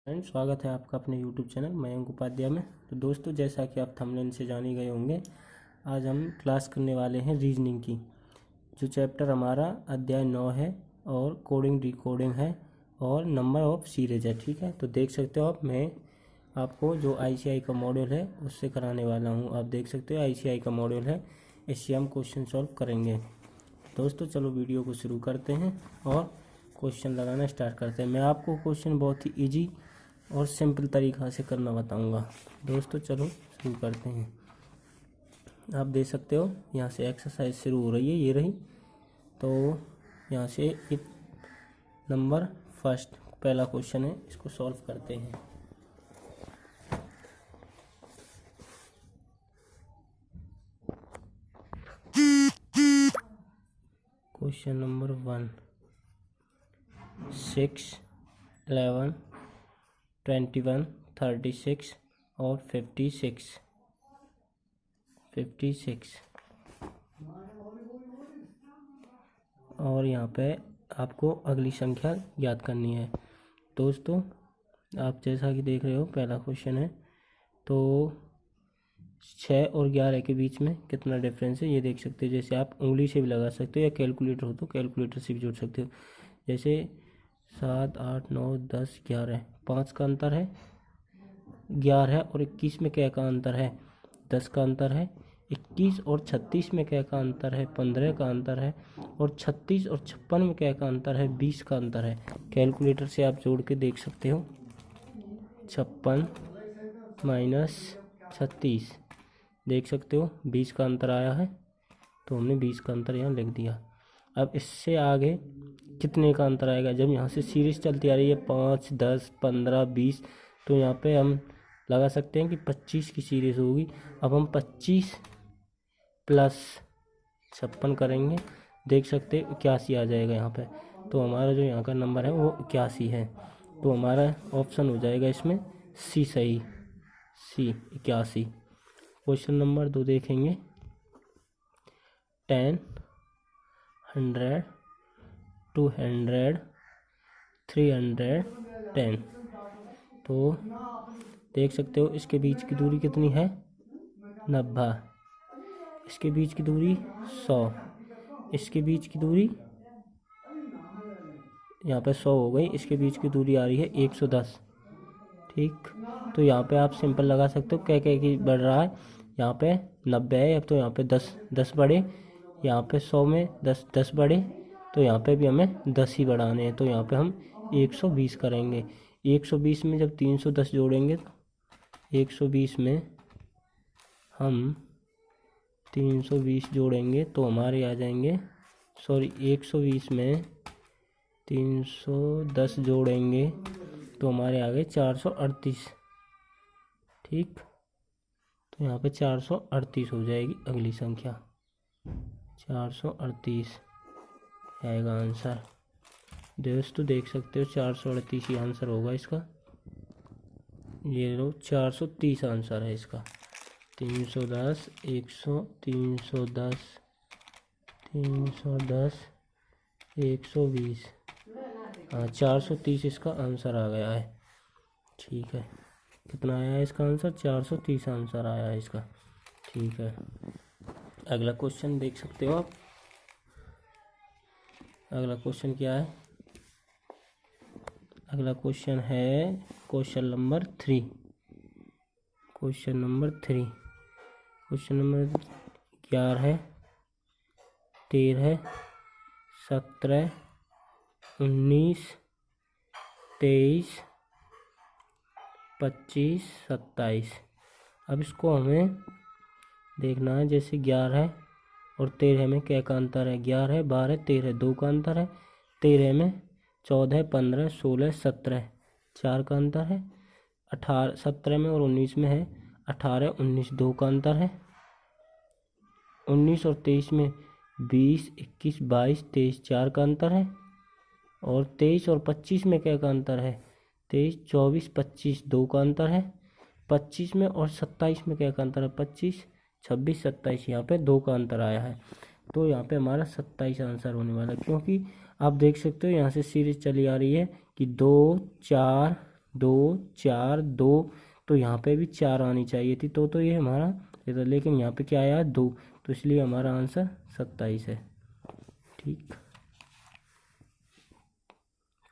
Friends, स्वागत है आपका अपने यूट्यूब चैनल मयंक उपाध्याय में। तो दोस्तों, जैसा कि आप थंबनेल से जान ही गए होंगे, आज हम क्लास करने वाले हैं रीजनिंग की। जो चैप्टर हमारा अध्याय 9 है और कोडिंग डिकोडिंग है और नंबर ऑफ सीरीज है। ठीक है, तो देख सकते हो आप, मैं आपको जो आईसीआई का मॉड्यूल है उससे कराने वाला हूँ। आप देख सकते हो आईसीआई का मॉड्यूल है, इससे हम क्वेश्चन सॉल्व करेंगे। दोस्तों चलो वीडियो को शुरू करते हैं और क्वेश्चन लगाना स्टार्ट करते हैं। मैं आपको क्वेश्चन बहुत ही इजी और सिंपल तरीक़ा से करना बताऊंगा। दोस्तों चलो शुरू करते हैं। आप देख सकते हो यहाँ से एक्सरसाइज शुरू हो रही है, ये रही। तो यहाँ से एक नंबर फर्स्ट पहला क्वेश्चन है, इसको सॉल्व करते हैं। क्वेश्चन नंबर 1, 6, 11, 21, 36 और 56। और यहाँ पे आपको अगली संख्या याद करनी है। दोस्तों आप जैसा कि देख रहे हो, पहला क्वेश्चन है। तो 6 और 11 के बीच में कितना डिफरेंस है ये देख सकते हो। जैसे आप उंगली से भी लगा सकते हो या कैलकुलेटर हो तो कैलकुलेटर से भी जोड़ सकते हो। जैसे 7, 8, 9, 10, 11, 5 का अंतर है। 11 और 21 में क्या का अंतर है? 10 का अंतर है। 21 और 36 में क्या का अंतर है? 15 का अंतर है। और 36 और 56 में क्या का अंतर है? 20 का अंतर है। कैलकुलेटर से आप जोड़ के देख सकते हो। 56 माइनस 36 देख सकते हो 20 का अंतर आया है, तो हमने 20 का अंतर यहाँ लिख दिया। अब इससे आगे कितने का अंतर आएगा? जब यहाँ से सीरीज चलती आ रही है 5, 10, 15, 20, तो यहाँ पे हम लगा सकते हैं कि 25 की सीरीज होगी। अब हम 25 प्लस 56 करेंगे, देख सकते हैं 81 आ जाएगा यहाँ पे। तो हमारा जो यहाँ का नंबर है वो 81 है। तो हमारा ऑप्शन हो जाएगा इसमें सी सही, सी 81। क्वेश्चन नंबर 2 देखेंगे। 10, 100, 200, 310। तो देख सकते हो इसके बीच की दूरी कितनी है? 90। इसके बीच की दूरी 100। इसके बीच की दूरी यहाँ पे 100 हो गई। इसके बीच की दूरी आ रही है 110। ठीक, तो यहाँ पे आप सिंपल लगा सकते हो, क्या क्या की बढ़ रहा है। यहाँ पे 90 है, अब तो यहाँ पे 10 बढ़े। यहाँ पे 100 में 10 बढ़े, तो यहाँ पे भी हमें 10 ही बढ़ाने हैं। तो यहाँ पे हम 120 करेंगे। 120 में जब 310 जोड़ेंगे, 120 में हम 320 जोड़ेंगे तो हमारे आ जाएंगे, 120 में 310 जोड़ेंगे तो हमारे आ गए 438। ठीक, तो यहाँ पे 438 हो जाएगी अगली संख्या। 438 आएगा आंसर। दोस्तों देख सकते हो 438 ही आंसर होगा इसका। ये लो 430 आंसर है इसका। 310, 100, 310, 310, 120। हाँ, 430 इसका आंसर आ गया है। ठीक है, कितना आया है इसका आंसर? 430 आंसर आया है इसका। ठीक है, अगला क्वेश्चन देख सकते हो आप। अगला क्वेश्चन क्या है? अगला क्वेश्चन है question number 3। Question number 3, question number 11, 13, 17, 19, 23, 25, 27। अब इसको हमें देखना है। जैसे 11 और 13 में क्या का अंतर है? 11, 12, 13, 2 का अंतर है। 13 में 14, 15, 16, 17, 4 का अंतर है। 18, 17 में और 19 में है 18, 19, 2 का अंतर है। 19 और 23 में 20, 21, 22, 23, 4 का अंतर है। और 23 और 25 में क्या का अंतर है? 23, 24, 25, 2 का अंतर है। 25 में और 27 में क्या का अंतर है? 25, 26, 27, यहाँ पे 2 का अंतर आया है। तो यहाँ पे हमारा 27 आंसर होने वाला है, क्योंकि आप देख सकते हो यहाँ से सीरीज चली आ रही है कि 2, 4, 2 4 2, तो यहाँ पे भी 4 आनी चाहिए थी, तो ये हमारा इधर, लेकिन यहाँ पे क्या आया 2, तो इसलिए हमारा आंसर 27 है। ठीक,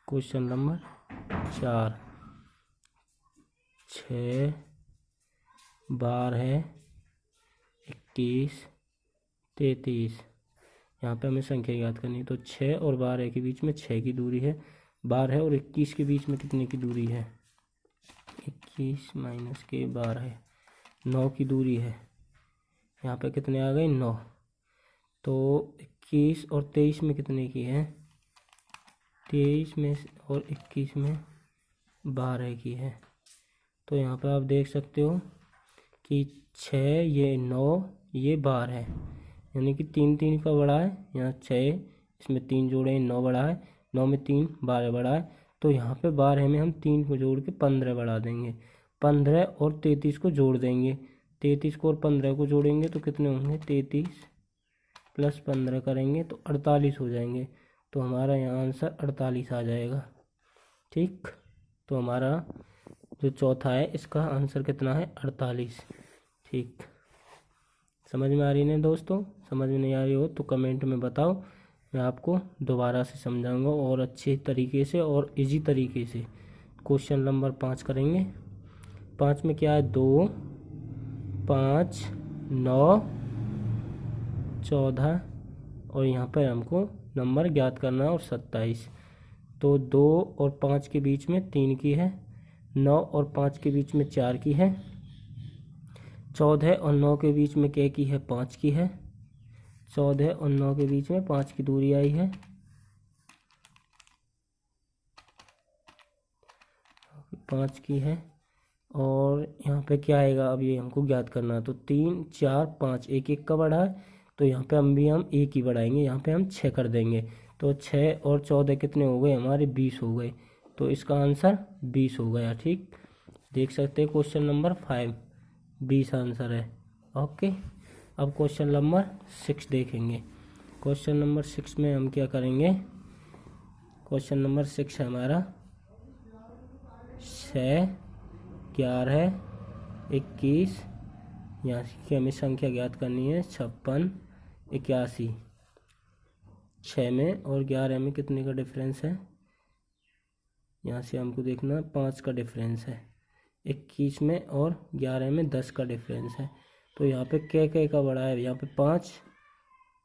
क्वेश्चन नंबर 4, 6 12 21 33, यहाँ पे हमें संख्या याद करनी है। तो 6 और 12 के बीच में 6 की दूरी है, 12 और 21 के बीच में कितने की दूरी है, 21 माइनस के 12, 9 की दूरी है। यहाँ पे कितने आ गए 9, तो 21 और 23 में कितने की है, 23 में और 21 में 12 की है। तो यहाँ पे आप देख सकते हो कि 6 ये 9 ये 12 है, यानी कि 3 3 का बड़ा है, यहाँ 6 इसमें 3 जोड़े 9 बड़ा है, 9 में 3 12 बड़ा है, तो यहाँ पे 12 में हम 3 को जोड़ के 15 बढ़ा देंगे, 15 और 33 को जोड़ देंगे, 33 को और 15 को जोड़ेंगे तो कितने होंगे, 33 प्लस 15 करेंगे तो 48 हो जाएंगे, तो हमारा यहाँ आंसर 48 आ जाएगा। ठीक, तो हमारा जो चौथा है इसका आंसर कितना है, 48। ठीक, समझ में आ रही है दोस्तों? समझ में नहीं आ रही हो तो कमेंट में बताओ, मैं आपको दोबारा से समझाऊंगा और अच्छे तरीके से और इजी तरीके से। क्वेश्चन नंबर 5 करेंगे। 5 में क्या है, 2 5 9 14 और यहाँ पर हमको नंबर ज्ञात करना है और 27। तो 2 और 5 के बीच में 3 की है, 9 और 5 के बीच में 4 की है, 14 और 9 के बीच में क्या की है, 5 की है, 14 और 9 के बीच में 5 की दूरी आई है, 5 की है, और यहाँ पे क्या आएगा, अब ये हमको ज्ञात करना है। तो 3 4 5 एक एक का बढ़ा है, तो यहाँ पे हम एक ही बढ़ाएंगे, यहाँ पे हम 6 कर देंगे, तो 6 और 14 कितने हो गए हमारे, 20 हो गए, तो इसका आंसर 20 हो गया। ठीक, देख सकते हैं क्वेश्चन नंबर 5 20 आंसर है। ओके, अब क्वेश्चन नंबर 6 देखेंगे। क्वेश्चन नंबर 6 में हम क्या करेंगे, क्वेश्चन नंबर 6 है हमारा 6 11 21, यहाँ की हमें संख्या ज्ञात करनी है 56 81। 6 में और 11 में कितने का डिफरेंस है, यहाँ से हमको देखना 5 का डिफरेंस है, 21 में और 11 में 10 का डिफरेंस है, तो यहाँ पे क्या का बड़ा है, यहाँ पे 5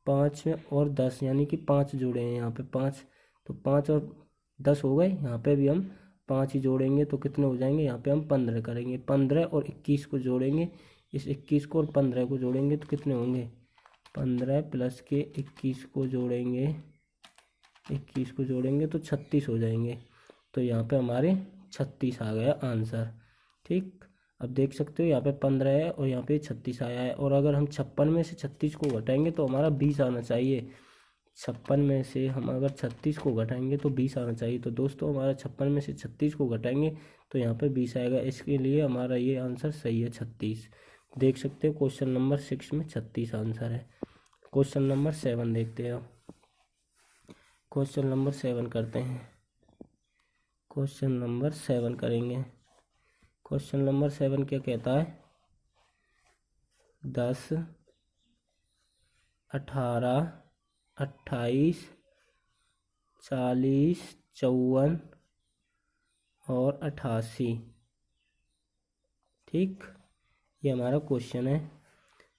5 में और 10 यानी कि 5 जोड़े हैं यहाँ पे 5, तो 5 और 10 हो गए, यहाँ पे भी हम 5 ही जोड़ेंगे तो कितने हो जाएंगे, यहाँ पे हम 15 करेंगे, 15 और 21 को जोड़ेंगे, इस 21 को और 15 को जोड़ेंगे तो कितने होंगे, 15 प्लस के 21 को जोड़ेंगे, 21 को जोड़ेंगे तो 36 हो जाएंगे, तो यहाँ पे हमारे 36 आ गया आंसर। ठीक, अब देख सकते हो यहाँ पे 15 है और यहाँ पे 36 आया है, और अगर हम 56 में से 36 को घटाएंगे तो हमारा 20 आना चाहिए, 56 में से हम अगर 36 को घटाएंगे तो 20 आना चाहिए, तो दोस्तों हमारा 56 में से 36 को घटाएंगे तो यहाँ पे 20 आएगा, इसके लिए हमारा ये आंसर सही है 36। देख सकते हो क्वेश्चन नंबर 6 में 36 आंसर है। क्वेश्चन नंबर 7 देखते हैं, क्वेश्चन नंबर 7 करते हैं, क्वेश्चन नंबर 7 करेंगे। क्वेश्चन नंबर 7 क्या कहता है, 10 18 28 40 54 और 88। ठीक, ये हमारा क्वेश्चन है।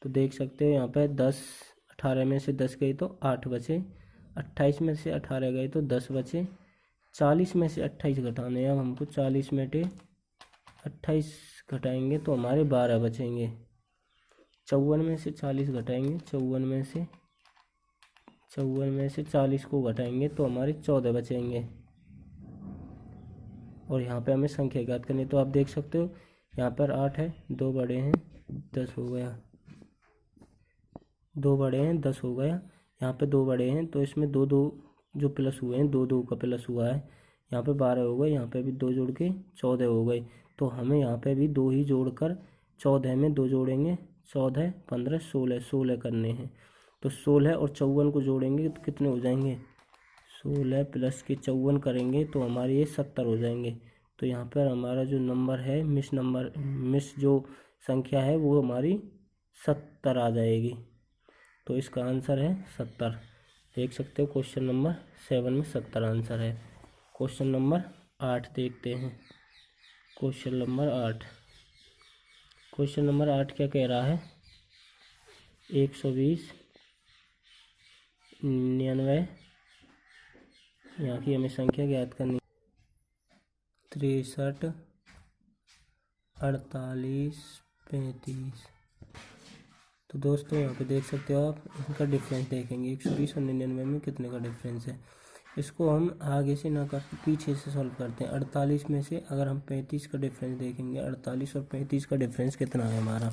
तो देख सकते हो यहाँ पे 10 18 में से 10 गए तो 8 बचे, 28 में से 18 गए तो 10 बचे, 40 में से 28 घटाने हैं, अब हमको 40 में से 28 घटाएंगे तो हमारे 12 बचेंगे, 54 में से 40 घटाएंगे, 54 में से 40 को घटाएंगे तो हमारे 14 बचेंगे, और यहाँ पे हमें संख्या ज्ञात करनी, तो आप देख सकते हो यहाँ पर 8 है, 2 बड़े हैं 10 हो गया, 2 बड़े हैं 10 हो गया, यहाँ पे 2 बड़े हैं तो इसमें 2 2 जो प्लस हुए हैं 2 2 का प्लस हुआ है, यहाँ पे 12 हो गए, यहाँ पे भी 2 जोड़ के 14 हो गए, तो हमें यहाँ पे भी 2 ही जोड़कर 14 में 2 जोड़ेंगे, 14 15 16 करने हैं, तो 16 और 54 को जोड़ेंगे तो कितने हो जाएंगे, 16 प्लस के 54 करेंगे तो हमारे ये 70 हो जाएंगे, तो यहाँ पर हमारा जो नंबर है मिस जो संख्या है वो हमारी 70 आ जाएगी। तो इसका आंसर है 70। देख सकते हो क्वेश्चन नंबर 7 में 70 आंसर है। क्वेश्चन नंबर 8 देखते हैं। क्वेश्चन नंबर 8 क्या कह रहा है? 120, 99, यहाँ की हमें संख्या ज्ञात करनी। 63, 48, 35। तो दोस्तों यहाँ पे देख सकते हो आप, इनका डिफरेंस देखेंगे 120 और 99 में कितने का डिफरेंस है। इसको हम आगे से ना कर पीछे से सॉल्व करते हैं। 48 में से अगर हम 35 का डिफरेंस देखेंगे, 48 और 35 का डिफरेंस कितना है हमारा।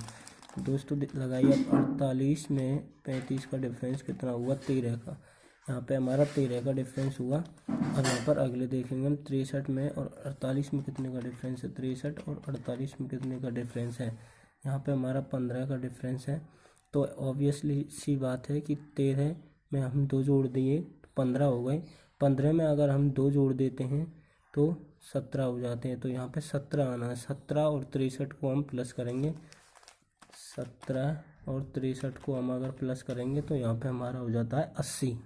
तो दोस्तों लगाइए अब 48 में 35 का डिफरेंस कितना हुआ? 13 का। यहाँ पे हमारा 13 का डिफरेंस हुआ। अब यहाँ पर अगले देखेंगे हम 63 में और 48 में कितने का डिफरेंस है। 63 और 48 में कितने का डिफरेंस है? यहाँ पे हमारा 15 का डिफरेंस है। तो ऑब्वियसली सी बात है कि 13 में हम 2 जोड़ दिए तो 15 हो गए। 15 में अगर हम 2 जोड़ देते हैं तो 17 हो जाते हैं। तो यहाँ पे 17 आना है। 17 और 63 को हम प्लस करेंगे। 17 और 63 को हम अगर प्लस करेंगे तो यहाँ पे हमारा हो जाता है 80।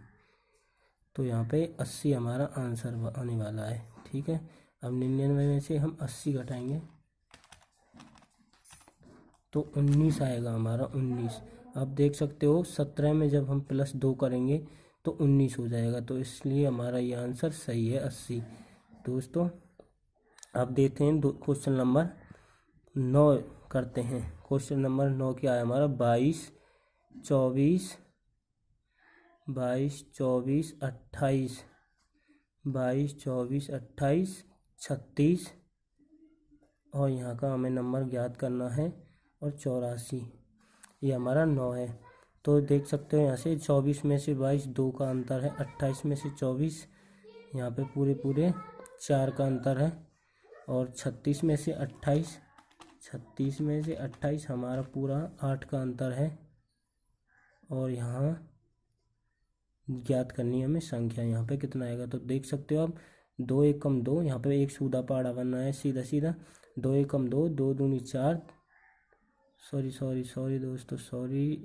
तो यहाँ पे 80 हमारा आंसर आने वाला है। ठीक है, अब 99 में से हम 80 घटाएंगे तो 19 आएगा हमारा। 19। आप देख सकते हो 17 में जब हम प्लस 2 करेंगे तो 19 हो जाएगा। तो इसलिए हमारा ये आंसर सही है 80। दोस्तों अब देखते हैं क्वेश्चन नंबर 9 करते हैं। क्वेश्चन नंबर 9 क्या है हमारा? 22, 24, 28, 36 और यहाँ का हमें नंबर ज्ञात करना है और 84। ये हमारा 9 है। तो देख सकते हो यहाँ से 24 में से 22 2 का अंतर है। 28 में से 24 यहाँ पे पूरे 4 का अंतर है। और 36 में से 28 हमारा पूरा 8 का अंतर है। और यहाँ ज्ञात करनी है हमें संख्या। यहाँ पे कितना आएगा? तो देख सकते हो आप 2 1 कम 2, यहाँ पे एक सूधा पहाड़ा बनना है सीधा। 2 1 कम 2, 2 दूनी 4। सॉरी दोस्तों,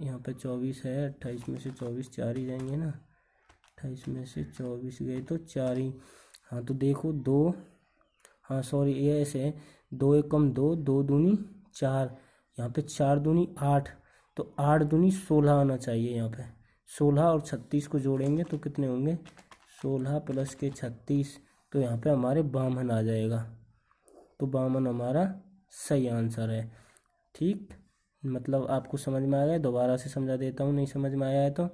यहाँ पे 24 है। 28 में से 24 4 ही जाएंगे ना। 28 में से 24 गए तो 4 ही। हाँ तो देखो 2, हाँ सॉरी ये ऐसे है। 2 1 कम 2, 2 दूनी 4, यहाँ पे 4 दूनी 8, तो 8 दूनी 16 आना चाहिए। यहाँ पे 16 और 36 को जोड़ेंगे तो कितने होंगे? 16 प्लस के 36, तो यहाँ पे हमारे 52 आ जाएगा। तो 52 हमारा सही आंसर है। ठीक, मतलब आपको समझ में आ गया? दोबारा से समझा देता हूँ, नहीं समझ में आया है तो।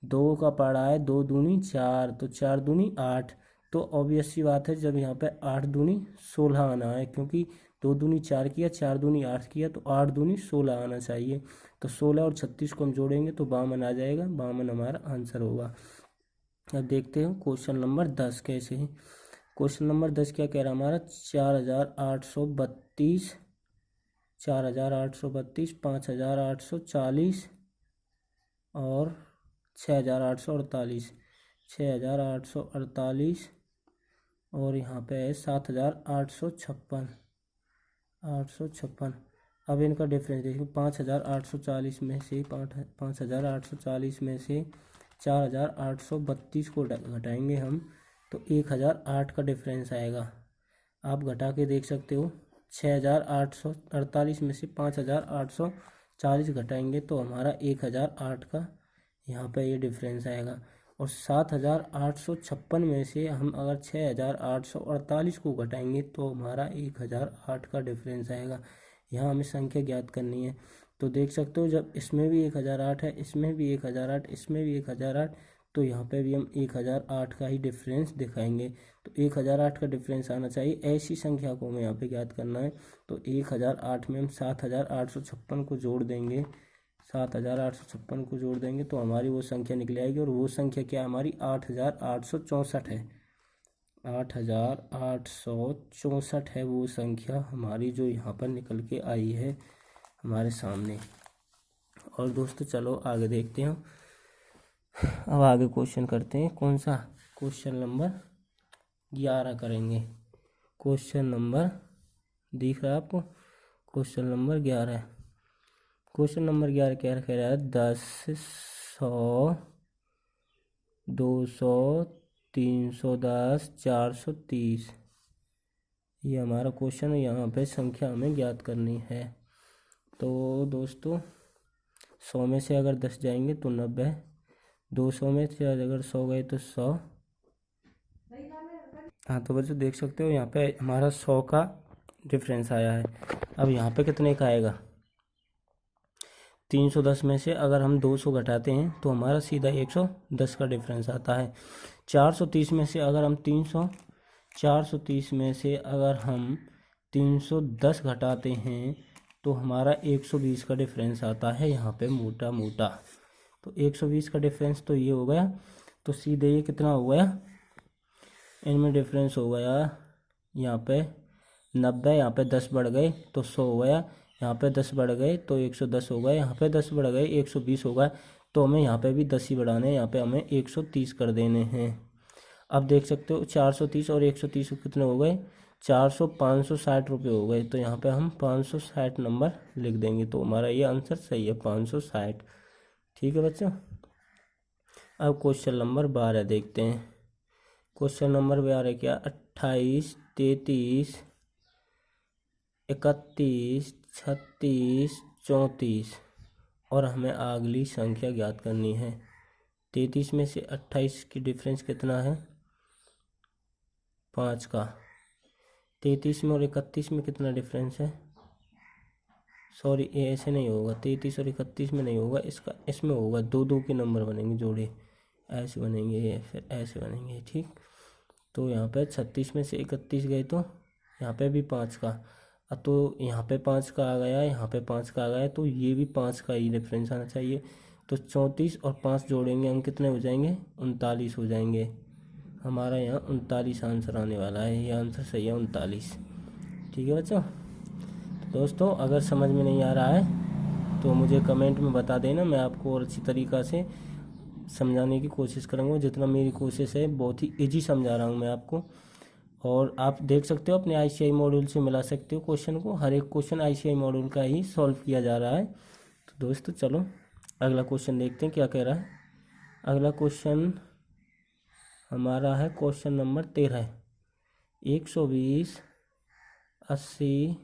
2 का पढ़ा है 2 दूनी 4, तो 4 दूनी 8। तो ऑब्वियस सी बात है जब यहाँ पे 8 दूनी 16 आना है, क्योंकि 2 दूनी 4 किया, 4 दूनी 8 किया, तो 8 दूनी 16 आना चाहिए। तो 16 और 36 को हम जोड़ेंगे तो 52 आ जाएगा। 52 हमारा आंसर होगा। अब देखते हैं क्वेश्चन नंबर 10 कैसे है। क्वेश्चन नंबर 10 क्या कह रहा है हमारा? 4832, 5840 और 6848, 6848 और यहाँ पे है 7856। अब इनका डिफरेंस देखिए। 5840 में से 5840 में से 4832 को घटाएंगे हम तो 1008 का डिफरेंस आएगा। आप घटा के देख सकते हो। 6848 में से 5840 घटाएंगे तो हमारा 1008 का यहाँ पे ये डिफरेंस आएगा। और 7856 में से हम अगर 6848 को घटाएंगे तो हमारा 1008 का डिफरेंस आएगा। यहाँ हमें संख्या ज्ञात करनी है। तो देख सकते हो जब इसमें भी 1008 है, इसमें भी 1008, इसमें भी 1008, तो यहाँ पे भी हम 1008 का ही डिफरेंस दिखाएंगे। तो 1008 का डिफरेंस आना चाहिए। ऐसी संख्या को हमें यहाँ पे ज्ञात करना है। तो 1008 में हम 7856 को जोड़ देंगे। 7856 को जोड़ देंगे तो हमारी वो संख्या निकल आएगी। और वो संख्या क्या हमारी? 8864 है। 8864 है वो संख्या हमारी जो यहाँ पर निकल के आई है हमारे सामने। और दोस्तों चलो आगे देखते हैं। अब आगे क्वेश्चन करते हैं। कौन सा? क्वेश्चन नंबर 11 करेंगे। क्वेश्चन नंबर दिख रहा है आपको, क्वेश्चन नंबर 11। क्वेश्चन नंबर 11 क्या कह रहा है, 10, 100, 200, 310, 430। ये हमारा क्वेश्चन है। यहाँ पे संख्या हमें ज्ञात करनी है। तो दोस्तों 100 में से अगर 10 जाएंगे तो 90, 200 में से अगर 100 गए तो 100। हाँ तो बच्चों देख सकते हो यहाँ पे हमारा 100 का डिफरेंस आया है। अब यहाँ पे कितने का आएगा, 310 में से अगर हम 200 घटाते हैं तो हमारा सीधा 110 का डिफरेंस आता है। 430 में से अगर हम 430 में से अगर हम 310 घटाते हैं तो हमारा 120 का डिफरेंस आता है यहाँ पे मोटा मोटा। तो 120 का डिफरेंस तो ये हो गया। तो सीधे ये कितना हो गया, इनमें डिफरेंस हो गया यहाँ पे 90, यहाँ पे 10 बढ़ गए तो 100 हो गया, यहाँ पे 10 बढ़ गए तो 110 हो गए, यहाँ पे 10 बढ़ गए 120 हो गया। तो हमें यहाँ पे भी 10 ही बढ़ाने हैं, यहाँ पे हमें 130 कर देने हैं। अब देख सकते हो 430 और 130 कितने हो गए, 560 रुपये हो गए। तो यहाँ पे हम 560 नंबर लिख देंगे। तो हमारा ये आंसर सही है, 560। ठीक है बच्चों। अब क्वेश्चन नंबर 12 देखते हैं। क्वेश्चन नंबर 12 क्या, 28, 33, 31, 36, 34 और हमें अगली संख्या ज्ञात करनी है। 33 में से 28 की डिफरेंस कितना है, 5 का। 33 में और 31 में कितना डिफरेंस है, सॉरी ये ऐसे नहीं होगा, 33 और 31 में नहीं होगा, इसमें होगा, दो दो के नंबर बनेंगे जोड़े, ऐसे बनेंगे ये, फिर ऐसे बनेंगे। ठीक, तो यहाँ पे 36 में से 31 गए तो यहाँ पे भी 5 का, तो यहाँ पे 5 का आ गया, यहाँ पे 5 का आ गया, तो ये भी 5 का ही डिफरेंस आना चाहिए। तो 34 और 5 जोड़ेंगे हम कितने हो जाएंगे, 39 हो जाएंगे। हमारा यहाँ 39 आंसर आने वाला है। ये आंसर सही है, 39। ठीक है बच्चों। तो दोस्तों अगर समझ में नहीं आ रहा है तो मुझे कमेंट में बता देना, मैं आपको और अच्छी तरीक़ा से समझाने की कोशिश करूँगा। जितना मेरी कोशिश है, बहुत ही ईजी समझा रहा हूँ मैं आपको। और आप देख सकते हो अपने ICI मॉड्यूल से मिला सकते हो क्वेश्चन को। हर एक क्वेश्चन ICI मॉड्यूल का ही सॉल्व किया जा रहा है। तो दोस्तों चलो अगला क्वेश्चन देखते हैं क्या कह रहा है। अगला क्वेश्चन हमारा है क्वेश्चन नंबर 13, 120, 80।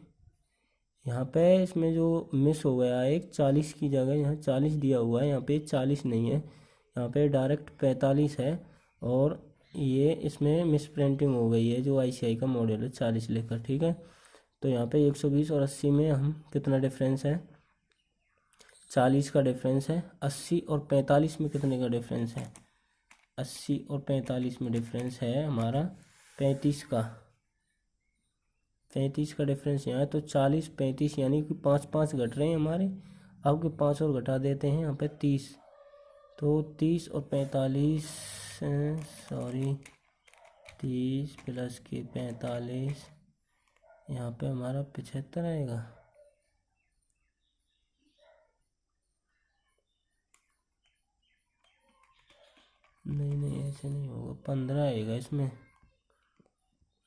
यहाँ पे इसमें जो मिस हो गया है, एक 40 की जगह यहाँ 40 दिया हुआ है, यहाँ पे 40 नहीं है, यहाँ पे डायरेक्ट 45 है। और ये इसमें मिस प्रिंटिंग हो गई है, जो ICI का मॉडल है 40 लेकर। ठीक है, तो यहाँ पे 120 और 80 में हम कितना डिफरेंस है, 40 का डिफरेंस है। 80 और 45 में कितने का डिफरेंस है, 80 और 45 में डिफरेंस है हमारा 35 का। 35 का डिफरेंस यहाँ है। तो 40, 35 यानी कि 5 घट रहे हैं हमारे। अब के 5 और घटा देते हैं यहाँ पे 30। तो 30 और 45, सॉरी 30 प्लस के 45, यहाँ पे हमारा 75 आएगा। नहीं ऐसे नहीं होगा, 15 आएगा इसमें।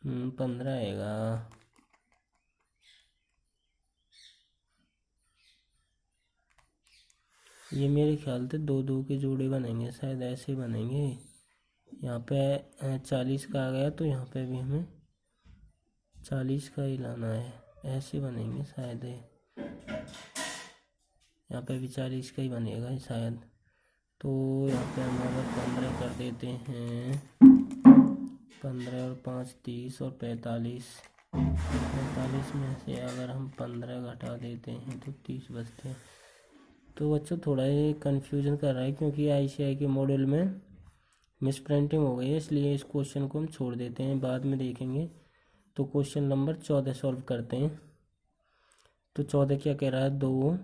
15 आएगा। ये मेरे ख्याल से दो दो के जोड़े बनेंगे, शायद ऐसे बनेंगे। यहाँ पे 40 का आ गया, तो यहाँ पे भी हमें 40 का ही लाना है, ऐसे बनेंगे शायद। यहाँ पे भी 40 का ही बनेगा शायद। तो यहाँ पे हम अगर 15 कर देते हैं, 15 और 5 30 और 45, 45 में से अगर हम 15 घटा देते हैं तो 30 बचते हैं। तो बच्चों थोड़ा ये कन्फ्यूजन कर रहा है, क्योंकि ICI के मॉडल में मिस प्रिंटिंग हो गई है, इसलिए इस क्वेश्चन को हम छोड़ देते हैं, बाद में देखेंगे। तो क्वेश्चन नंबर 14 सॉल्व करते हैं। तो 14 क्या कह रहा है, 2,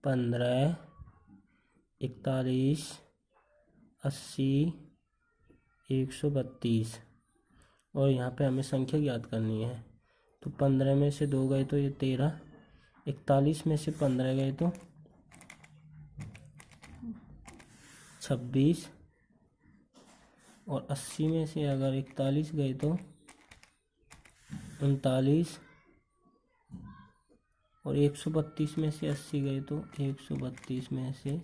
15, 41, 80, 132 और यहाँ पे हमें संख्या ज्ञात करनी है। तो 15 में से 2 गए तो ये 13, 41 में से 15 गए तो 26 और 80 में से अगर 41 गए तो 39 और 132 में से 80 गए तो 132 में से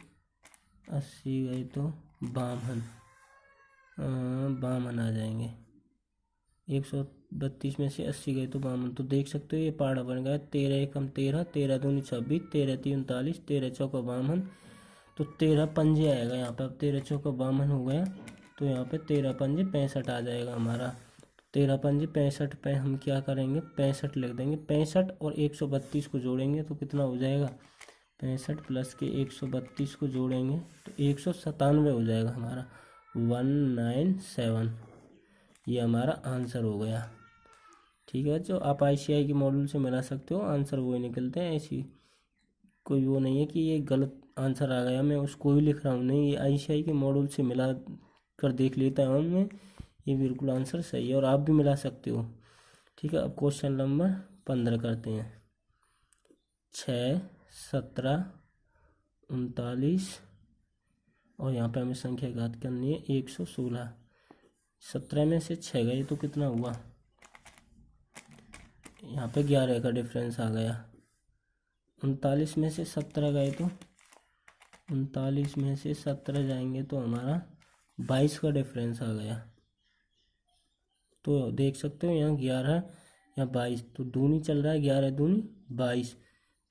80 गए तो बावन आ जाएंगे। 132 में से 80 गए तो बावन। तो देख सकते हो ये पहाड़ा बन गया। 13 एकम 13, 13 दूनी 26, 13 तीन 39, 13 चौका 52। तो 13 पंजे आएगा यहाँ पे। अब 13 चौका 52 हो गया तो यहाँ पे 13 पंजे 65 आ जाएगा हमारा। 13 पंजे 65 पे हम क्या करेंगे, 65 लिख देंगे। 65 और 132 को जोड़ेंगे तो कितना हो जाएगा, 65 प्लस के 132 को जोड़ेंगे तो 197 हो जाएगा हमारा, 197। ये हमारा आंसर हो गया। ठीक है बच्चों, आप ICI के मॉड्यूल से मिला सकते हो, आंसर वही निकलते हैं। ऐसी कोई वो नहीं है कि ये गलत आंसर आ गया मैं उसको ही लिख रहा हूँ, नहीं, ये ICI के मॉड्यूल से मिला कर देख लेता हूँ मैं, ये बिल्कुल आंसर सही है और आप भी मिला सकते हो। ठीक है, अब क्वेश्चन नंबर 15 करते हैं। 6, 17, 39 और यहाँ पे हमें संख्या घात करनी है 116। 17 में से 6 गए तो कितना हुआ, यहाँ पे 11 का डिफरेंस आ गया। 39 में से 17 गए तो 39 में से 17 जाएंगे तो हमारा 22 का डिफरेंस आ गया। तो देख सकते हो यहाँ 11 या 22 तो दूनी चल रहा है, 11 दूनी 22,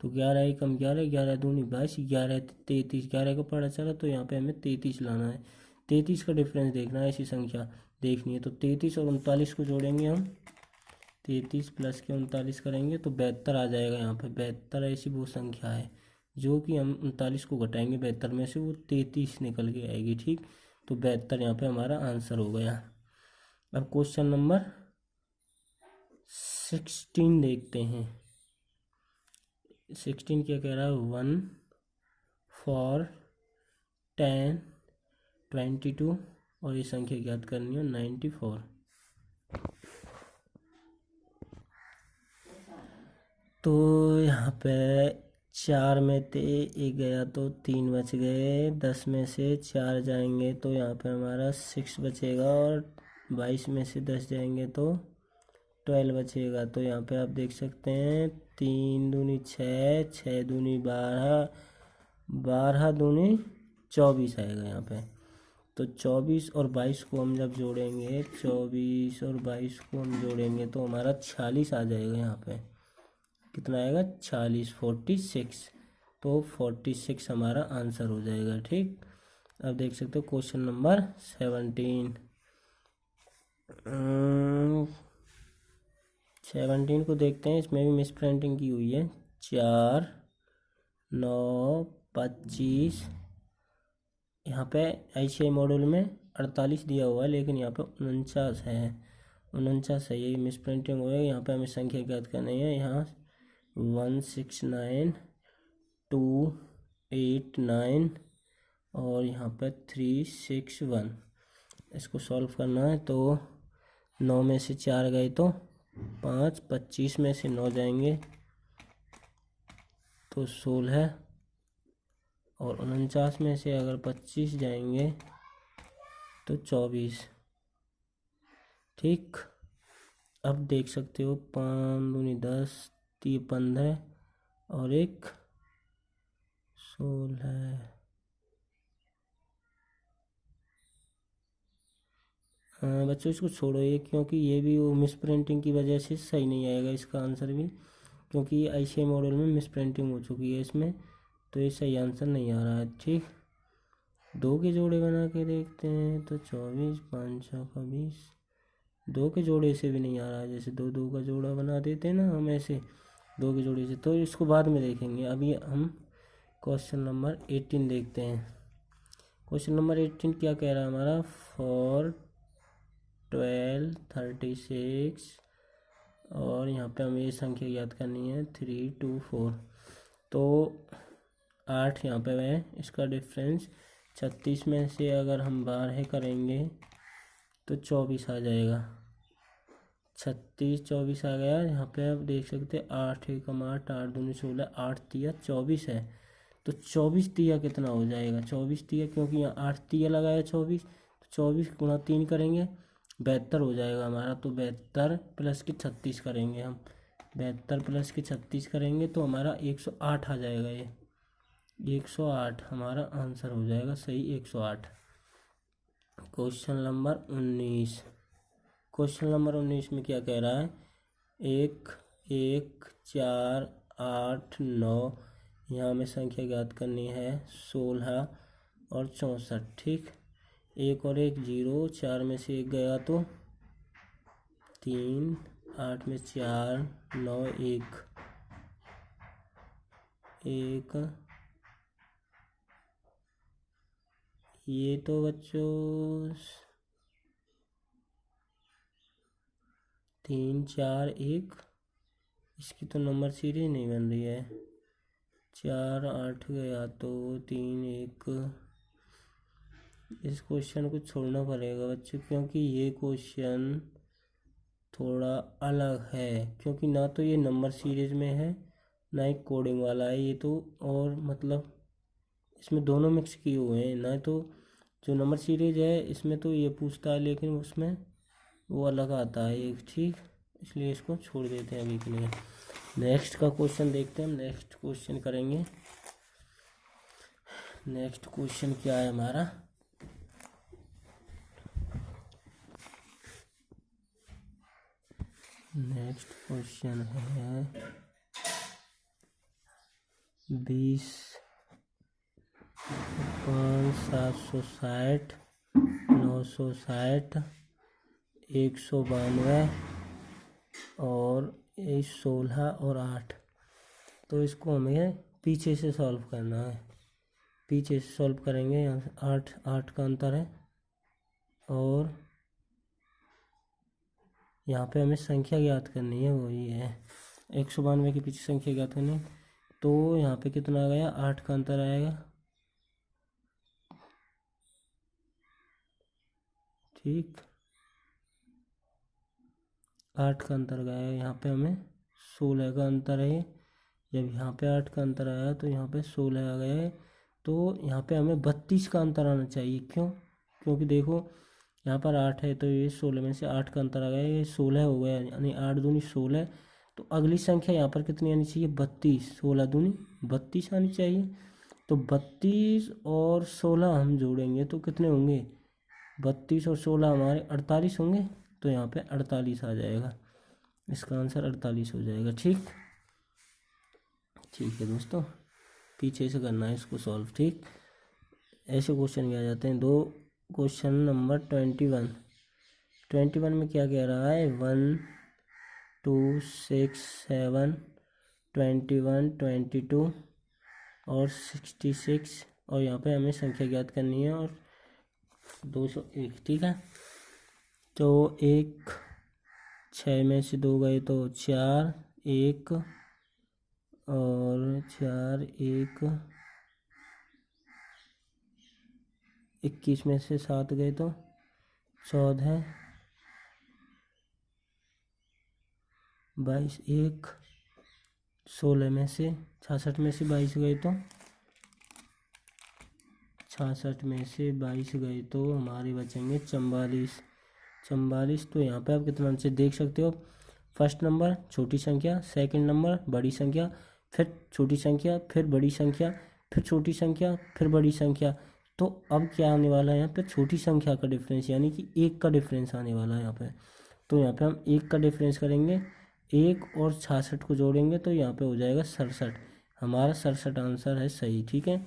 तो 11 एकम 11, 11 दूनी 22, 11 33, 11 का पढ़ा चला तो यहाँ पे हमें 33 लाना है। 33 का डिफरेंस देखना है, ऐसी संख्या देखनी है तो 33 और 39 को जोड़ेंगे हम, 33 प्लस के 39 करेंगे तो 72 आ जाएगा। यहाँ पे 72 ऐसी वो संख्या है जो कि हम 39 को घटाएंगे 72 में से, वो 33 निकल के आएगी। ठीक, तो 72 यहाँ पे हमारा आंसर हो गया। अब क्वेश्चन नंबर 16 देखते हैं। 16 क्या कह रहा है, 1, 4, 10, 22 और ये संख्या ज्ञात करनी है 94। तो यहाँ पे 4 में से 1 गया तो 3 बच गए, 10 में से 4 जाएंगे तो यहाँ पे हमारा 6 बचेगा और 22 में से 10 जाएंगे तो 12 बचेगा। तो यहाँ पे आप देख सकते हैं 3 दूनी 6, 6 दूनी 12, 12 दूनी 24 आएगा यहाँ पे। तो 24 और 22 को हम जब जोड़ेंगे, 24 और 22 को हम जोड़ेंगे तो हमारा 46 आ जाएगा। यहाँ पे कितना आएगा, 46, 46। तो 46 हमारा आंसर हो जाएगा। ठीक, अब देख सकते हो क्वेश्चन नंबर 17। 17 को देखते हैं, इसमें भी मिस प्रिंटिंग की हुई है। 4, 9, 25, यहाँ पे ICI मॉड्यूल में 48 दिया हुआ है लेकिन यहाँ पे 49 है, 49 है, ये मिस प्रिंटिंग हुई है। यहाँ पे हमें संख्या ज्ञात करनी है। यहाँ 169, 289 और यहाँ पे 361, इसको सॉल्व करना है। तो 9 में से 4 गए तो 5, 25 में से 9 जाएंगे तो 16 और 49 में से अगर 25 जाएंगे तो 24। ठीक, अब देख सकते हो 5 दूनी 10, 3 15 और 1 16। हाँ बच्चों, इसको छोड़ो ये, क्योंकि ये भी वो मिस प्रिंटिंग की वजह से सही नहीं आएगा इसका आंसर भी, क्योंकि ये ICI मॉडल में मिस प्रिंटिंग हो चुकी है इसमें, तो ये सही आंसर नहीं आ रहा है। ठीक, 2 के जोड़े बना के देखते हैं तो 24, 5 का 20, 2 के जोड़े से भी नहीं आ रहा है। जैसे 2 2 का जोड़ा बना देते हैं ना हम, ऐसे 2 के जोड़े से, तो इसको बाद में देखेंगे। अभी हम क्वेश्चन नंबर 18 देखते हैं। क्वेश्चन नंबर 18 क्या कह रहा है हमारा, 4, 12, 36 और यहाँ पे हमें ये संख्या याद करनी है 3, 2, 4। तो 8 यहाँ पे है, इसका डिफरेंस 36 में से अगर हम 12 करेंगे तो 24 आ जाएगा। 36, 24 आ गया। यहाँ पे आप देख सकते हैं 8 एकम 8, 8 दूनी 16, 8 तिया 24 है। तो 24 तिया कितना हो जाएगा, 24 तिया, क्योंकि यहाँ 8 तिया लगाया 24, तो 24 गुणा 3 करेंगे 72 हो जाएगा हमारा। तो 72 प्लस के 36 करेंगे हम, 72 प्लस के 36 करेंगे तो हमारा 108 आ जाएगा। ये 108 हमारा आंसर हो जाएगा सही, 108। Question number 19। क्वेश्चन नंबर 19 में क्या कह रहा है, 1 1 4 8 9, यहाँ हमें संख्या ज्ञात करनी है 16 और 64। ठीक, 1 और 1 0, 4 में से 1 गया तो 3, 8 में 4, 9 1 1। ये तो बच्चों 3 4 1, इसकी तो नंबर सीरीज नहीं बन रही है। 4 8 गया तो 3 1। इस क्वेश्चन को छोड़ना पड़ेगा बच्चों, क्योंकि ये क्वेश्चन थोड़ा अलग है, क्योंकि ना तो ये नंबर सीरीज में है ना ही कोडिंग वाला है ये तो, और मतलब इसमें दोनों मिक्स किए हुए हैं। ना तो जो नंबर सीरीज है इसमें तो ये पूछता है, लेकिन उसमें वो अलग आता है एक। ठीक, इसलिए इसको छोड़ देते हैं अभी के लिए। नेक्स्ट का क्वेश्चन देखते हैं, हम नेक्स्ट क्वेश्चन करेंगे। नेक्स्ट क्वेश्चन क्या है हमारा, नेक्स्ट क्वेश्चन है 20 760 960 192 और 16 और 8। तो इसको हमें पीछे से सॉल्व करना है। पीछे से सॉल्व करेंगे, यहाँ से 8 8 का अंतर है, और यहाँ पे हमें संख्या ज्ञात करनी है, वही है 192 के पीछे संख्या ज्ञात करनी है। तो यहाँ पे कितना आ गया, 8 का अंतर आएगा। ठीक, 8 का अंतर गया, यहाँ पे हमें 16 का अंतर है। जब यहाँ पे 8 का अंतर आया तो यहाँ पे 16 आ गया है। तो यहाँ पे हमें 32 का अंतर आना चाहिए। क्यों, क्योंकि देखो यहाँ पर 8 है तो ये 16 में से 8 का अंतर आ गया, ये 16 हो गया, यानी 8 दूनी 16। तो अगली संख्या यहाँ पर कितनी आनी चाहिए, 32। 16 दूनी 32 आनी चाहिए। तो 32 और 16 हम जोड़ेंगे तो कितने होंगे, 32 और 16 हमारे 48 होंगे। तो यहाँ पे 48 आ जाएगा, इसका आंसर 48 हो जाएगा। ठीक, ठीक है दोस्तों, पीछे से करना है इसको सॉल्व। ठीक, ऐसे क्वेश्चन किया जाते हैं। दो क्वेश्चन नंबर 21 में क्या कह रहा है, 1 2 6 7 21 22 और 66, और यहाँ पे हमें संख्या ज्ञात करनी है, और 201। ठीक है, तो 1 6 में से 2 गए तो 4 1 और 4 1, 21 में से 7 गए तो 14, 22 1, 16 में से 66 में से 22 गए तो 66 में से 22 गए तो हमारे बचेंगे 44। 44, तो यहाँ पे आप कितना से देख सकते हो, फर्स्ट नंबर छोटी संख्या, सेकंड नंबर बड़ी संख्या, फिर छोटी संख्या, फिर बड़ी संख्या, फिर छोटी संख्या, फिर बड़ी संख्या। तो अब क्या आने वाला है यहाँ पे, छोटी संख्या का डिफरेंस, यानी कि 1 का डिफरेंस आने वाला है यहाँ पे। तो यहाँ पे हम 1 का डिफरेंस करेंगे, 1 और 66 को जोड़ेंगे तो यहाँ पे हो जाएगा 67। हमारा 67 आंसर है सही। ठीक है,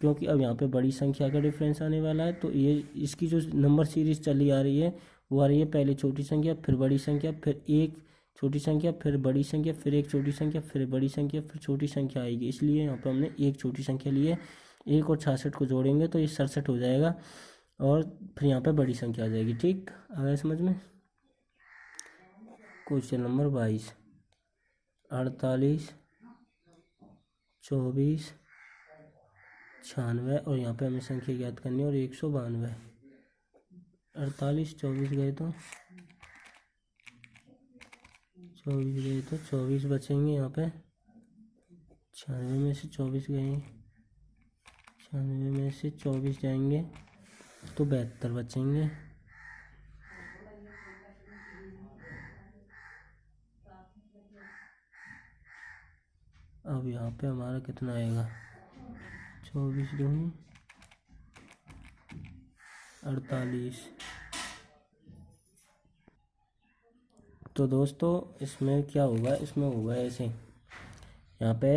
क्योंकि अब यहाँ पे बड़ी संख्या का डिफरेंस आने वाला है। तो ये इसकी जो नंबर सीरीज चली आ रही है वो आ रही है, पहले छोटी संख्या, फिर बड़ी संख्या, फिर एक छोटी संख्या, फिर बड़ी संख्या, फिर एक छोटी संख्या, फिर बड़ी संख्या, फिर छोटी संख्या आएगी। इसलिए यहाँ पर हमने एक छोटी संख्या ली है। 1 और 66 को जोड़ेंगे तो ये 67 हो जाएगा, और फिर यहाँ पे बड़ी संख्या आ जाएगी। ठीक, आ गया समझ में। क्वेश्चन नंबर 22, 48 24 96, और यहाँ पे हमें संख्या ज्ञात करनी है, और 192। 48 24 गए तो 24 बचेंगे। यहाँ पे 96 में से 24 गए, 96 में से 24 जाएंगे तो 72 बचेंगे। अब यहाँ पे हमारा कितना आएगा, 24 दूनी 48। तो दोस्तों इसमें क्या होगा, इसमें होगा ऐसे, यहाँ पे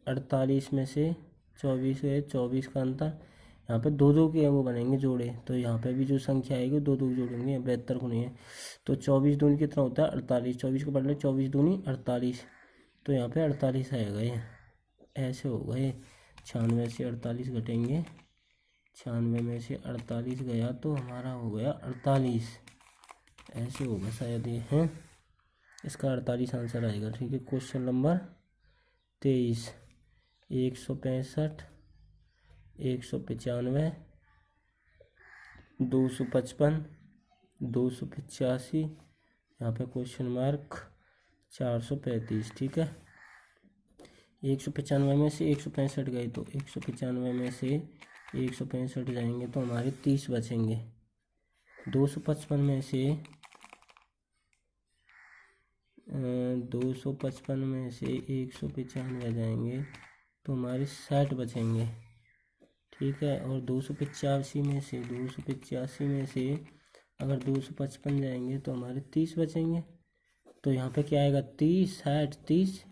48 में से 24 है, 24 का अंतर, यहाँ पे दो दो के वो बनेंगे जोड़े, तो यहाँ पे भी जो संख्या आएगी दो दो जोड़ेंगे, 72 को नहीं है। तो 24 दूनी कितना होता है, 48, 24 को पढ़ ले, 24 दूनी 48, तो यहाँ पे 48 आएगा ये, ऐसे होगा ये। 96 से 48 घटेंगे, 96 में से 48 गया तो हमारा हो गया 48, ऐसे होगा शायद ये है, इसका 48 आंसर आएगा। ठीक है, क्वेश्चन नंबर 23, 165, 195, 255, 285, यहाँ पे क्वेश्चन मार्क 435। ठीक है, 195 में से 165 गए तो 195 में से 165 जाएंगे तो हमारे 30 बचेंगे। 255 में से 255 में से 195 जाएंगे तो हमारे 60 बचेंगे। ठीक है, और 285 में से अगर 255 जाएंगे तो हमारे 30 बचेंगे। तो यहाँ पे क्या आएगा, 30, 60, 30,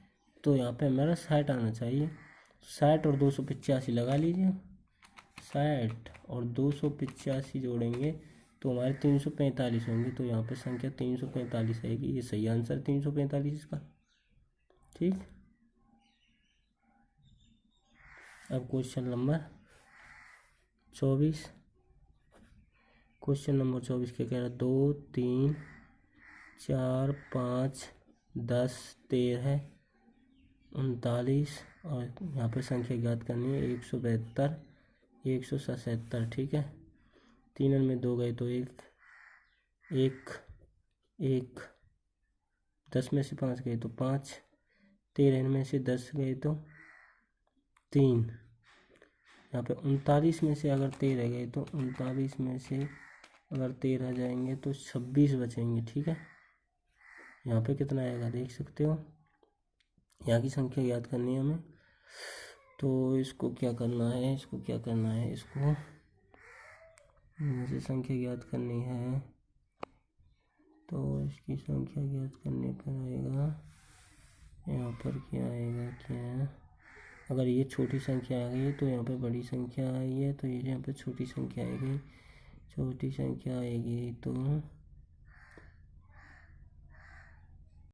तो यहाँ पे हमारा 60 आना चाहिए। 60 और 285 लगा लीजिए, 60 और 285 जोड़ेंगे तो हमारे 345 होंगे, तो यहाँ पे संख्या 345 आएगी, ये सही आंसर 345 इसका। ठीक, अब क्वेश्चन नंबर 24, क्वेश्चन नंबर 24 क्या कह रहा है, 2, 3, 4, 5, 10, 13, 39 और यहाँ पे संख्या ज्ञात करनी है, 172, 177। ठीक है, 3 में 2 गए तो 1, 1, 10 में से 5 गए तो 5, 13 में से 10 गए तो 3, यहाँ पे 39 में से अगर 13 गए तो 39 में से अगर 13 जाएंगे तो 26 बचेंगे। ठीक है, यहाँ पे कितना आएगा देख सकते हो, यहाँ की संख्या याद करनी है हमें। तो इसको क्या करना है, इसको मुझे संख्या ज्ञात करनी है, तो इसकी संख्या ज्ञात करने पर आएगा, यहाँ पर क्या आएगा, अगर ये छोटी संख्या आ गई तो यहाँ पे बड़ी संख्या आई है, तो ये यहाँ पे छोटी संख्या आएगी तो